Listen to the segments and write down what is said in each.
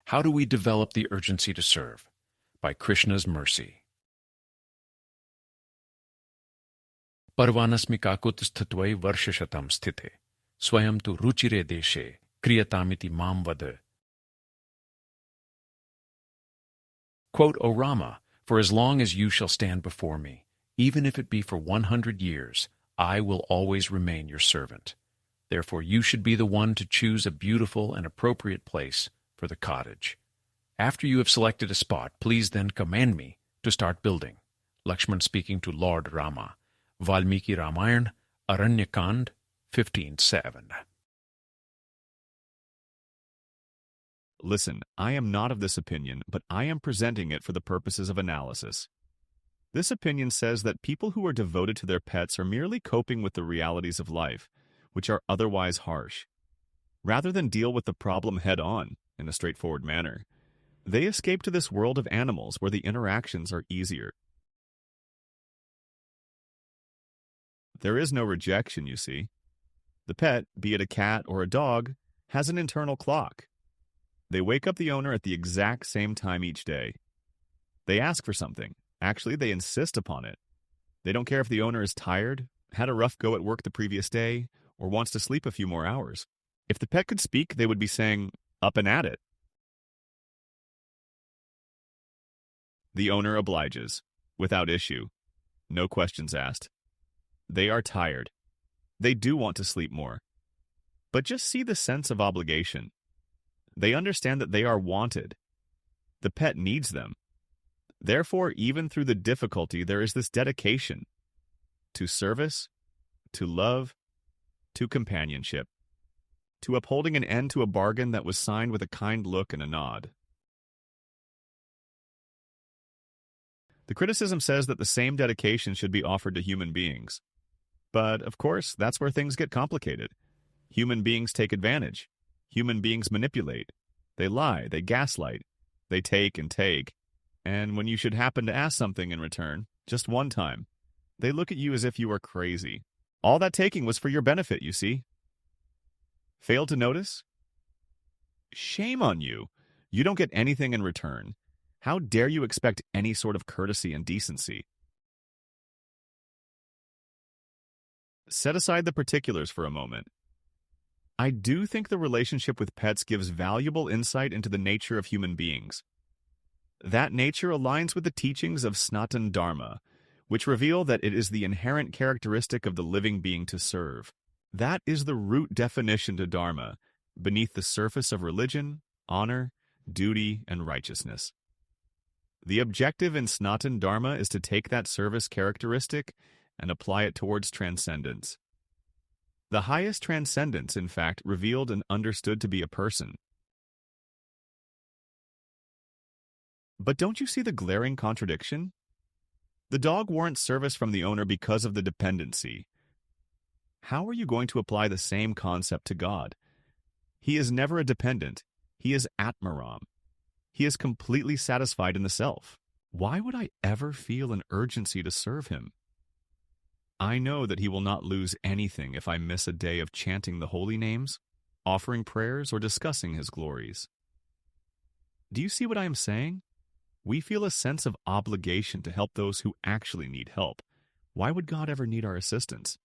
How do we develop the urgency to serve? By Krishna's mercy. Parvanasmikakut sthatvai varshashatam sthite, swayam tu ruchire deshe, kriyatamiti mam vad. Quote, O Rama, for as long as you shall stand before me, even if it be for 100 years, I will always remain your servant. Therefore you should be the one to choose a beautiful and appropriate place for the cottage. After you have selected a spot, please then command me to start building. Lakshmana speaking to Lord Rama. Valmiki Ramayana, Aranya Kand, 15:7. Listen, I am not of this opinion, but I am presenting it for the purposes of analysis. This opinion says that people who are devoted to their pets are merely coping with the realities of life, which are otherwise harsh. Rather than deal with the problem head-on, in a straightforward manner, they escape to this world of animals where the interactions are easier. There is no rejection, you see. The pet, be it a cat or a dog, has an internal clock. They wake up the owner at the exact same time each day. They ask for something. Actually, they insist upon it. They don't care if the owner is tired, had a rough go at work the previous day, or wants to sleep a few more hours. If the pet could speak, they would be saying, up and at it. The owner obliges, without issue. No questions asked. They are tired. They do want to sleep more. But just see the sense of obligation. They understand that they are wanted. The pet needs them. Therefore, even through the difficulty, there is this dedication to service, to love, to companionship, to upholding an end to a bargain that was signed with a kind look and a nod. The criticism says that the same dedication should be offered to human beings. But, of course, that's where things get complicated. Human beings take advantage. Human beings manipulate. They lie, they gaslight, they take and take. And when you should happen to ask something in return, just one time, they look at you as if you are crazy. All that taking was for your benefit, you see. Fail to notice? Shame on you. You don't get anything in return. How dare you expect any sort of courtesy and decency? Set aside the particulars for a moment. I do think the relationship with pets gives valuable insight into the nature of human beings. That nature aligns with the teachings of Sanatana Dharma, which reveal that it is the inherent characteristic of the living being to serve. That is the root definition to Dharma, beneath the surface of religion, honor, duty, and righteousness. The objective in Sanatana Dharma is to take that service characteristic and apply it towards transcendence. The highest transcendence, in fact, revealed and understood to be a person. But don't you see the glaring contradiction? The dog warrants service from the owner because of the dependency. How are you going to apply the same concept to God? He is never a dependent. He is Atmaram. He is completely satisfied in the self. Why would I ever feel an urgency to serve him? I know that he will not lose anything if I miss a day of chanting the holy names, offering prayers, or discussing his glories. Do you see what I am saying? We feel a sense of obligation to help those who actually need help. Why would God ever need our assistance?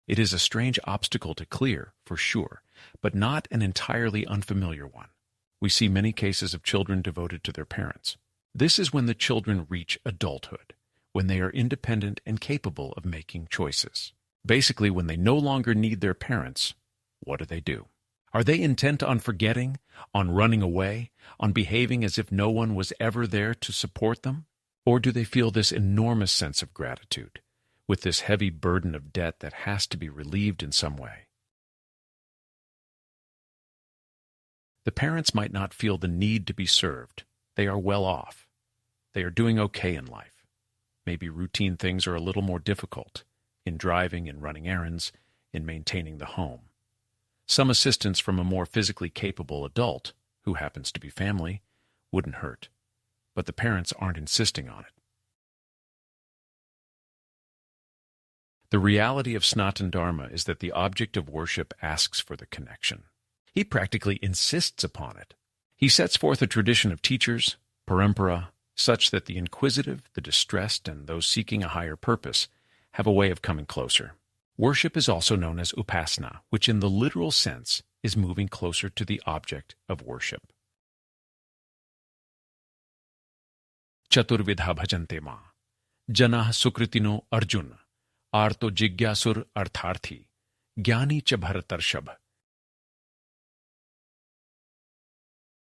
It is a strange obstacle to clear, for sure, but not an entirely unfamiliar one. We see many cases of children devoted to their parents. This is when the children reach adulthood, when they are independent and capable of making choices. Basically, when they no longer need their parents, what do? Are they intent on forgetting, on running away, on behaving as if no one was ever there to support them? Or do they feel this enormous sense of gratitude, with this heavy burden of debt that has to be relieved in some way? The parents might not feel the need to be served. They are well off. They are doing okay in life. Maybe routine things are a little more difficult, in driving, in running errands, in maintaining the home. Some assistance from a more physically capable adult, who happens to be family, wouldn't hurt. But the parents aren't insisting on it. The reality of Sanatana Dharma is that the object of worship asks for the connection. He practically insists upon it. He sets forth a tradition of teachers, parampara, such that the inquisitive, the distressed, and those seeking a higher purpose have a way of coming closer. Worship is also known as upasana, which in the literal sense is moving closer to the object of worship. Chaturvidha bhajante ma. Janah sukritino Arjuna. Arto jigyasur artharthi. Jnani cha bharatarshab.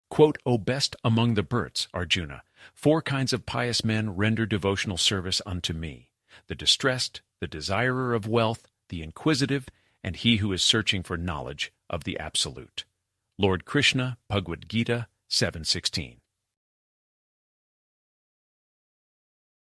Quote, O best among the birds, Arjuna, 4 kinds of pious men render devotional service unto me: the distressed, the desirer of wealth, the inquisitive, and he who is searching for knowledge of the Absolute. Lord Krishna, Bhagavad-gita 7:16.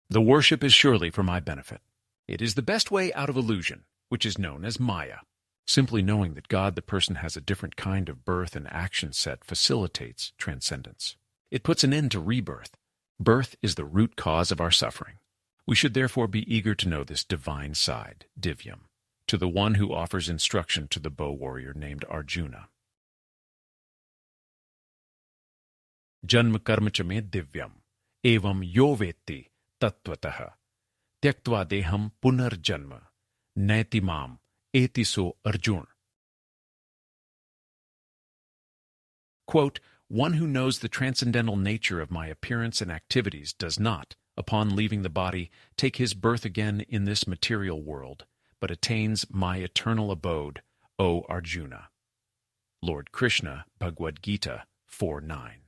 The worship is surely for my benefit. It is the best way out of illusion, which is known as Maya. Simply knowing that God the person has a different kind of birth and action set facilitates transcendence. It puts an end to rebirth. Birth is the root cause of our suffering. We should therefore be eager to know this divine side, divyam, to the one who offers instruction to the bow warrior named Arjuna. Janma karma cha me divyam, evam yo vetti tattvataha, tyaktva deham punarjanma, naiti mam, eti so Arjuna. Quote, one who knows the transcendental nature of my appearance and activities does not, upon leaving the body, take his birth again in this material world, but attains my eternal abode, O Arjuna. Lord Krishna, Bhagavad-gita 4:9.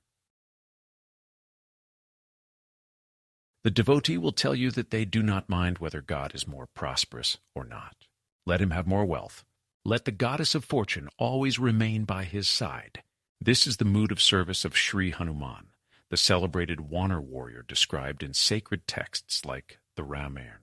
The devotee will tell you that they do not mind whether God is more prosperous or not. Let him have more wealth. Let the goddess of fortune always remain by his side. This is the mood of service of Sri Hanuman, the celebrated Wanar warrior described in sacred texts like the Ramayana.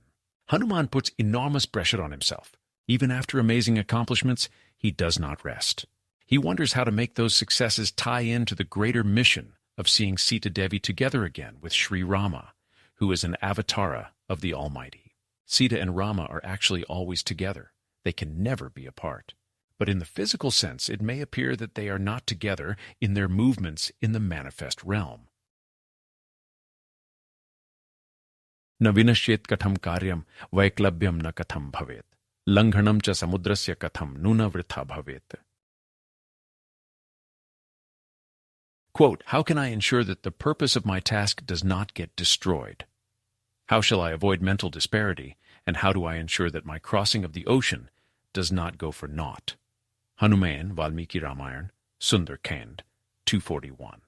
Hanuman puts enormous pressure on himself. Even after amazing accomplishments, he does not rest. He wonders how to make those successes tie into the greater mission of seeing Sita Devi together again with Sri Rama, who is an avatara of the Almighty. Sita and Rama are actually always together. They can never be apart. But in the physical sense, it may appear that they are not together in their movements in the manifest realm. Na vinashyet katham karyam vaiklabyam na katham bhavet. Langhanam cha samudrasya katham nuna vritha bhavet. Quote, how can I ensure that the purpose of my task does not get destroyed? How shall I avoid mental disparity, and how do I ensure that my crossing of the ocean does not go for naught? Hanuman, Valmiki Ramayana, Sundar Kand, 241.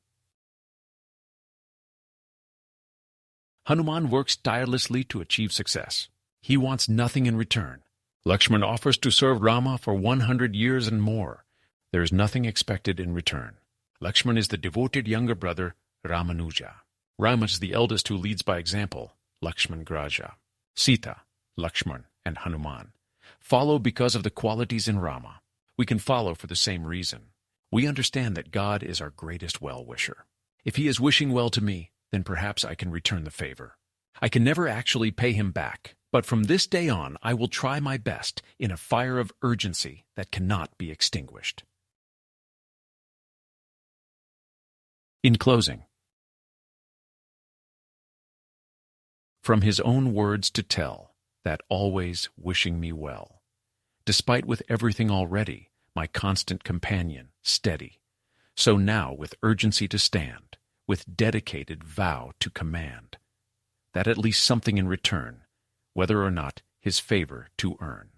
Hanuman works tirelessly to achieve success. He wants nothing in return. Lakshmana offers to serve Rama for 100 years and more. There is nothing expected in return. Lakshmana is the devoted younger brother, Ramanuja. Rama is the eldest who leads by example, Lakshman Graja. Sita, Lakshman, and Hanuman follow because of the qualities in Rama. We can follow for the same reason. We understand that God is our greatest well-wisher. If he is wishing well to me, then perhaps I can return the favor. I can never actually pay him back, but from this day on I will try my best in a fire of urgency that cannot be extinguished. In closing, from his own words to tell, that always wishing me well, despite with everything already, my constant companion, steady, so now with urgency to stand, with dedicated vow to command, that at least something in return, whether or not his favor to earn.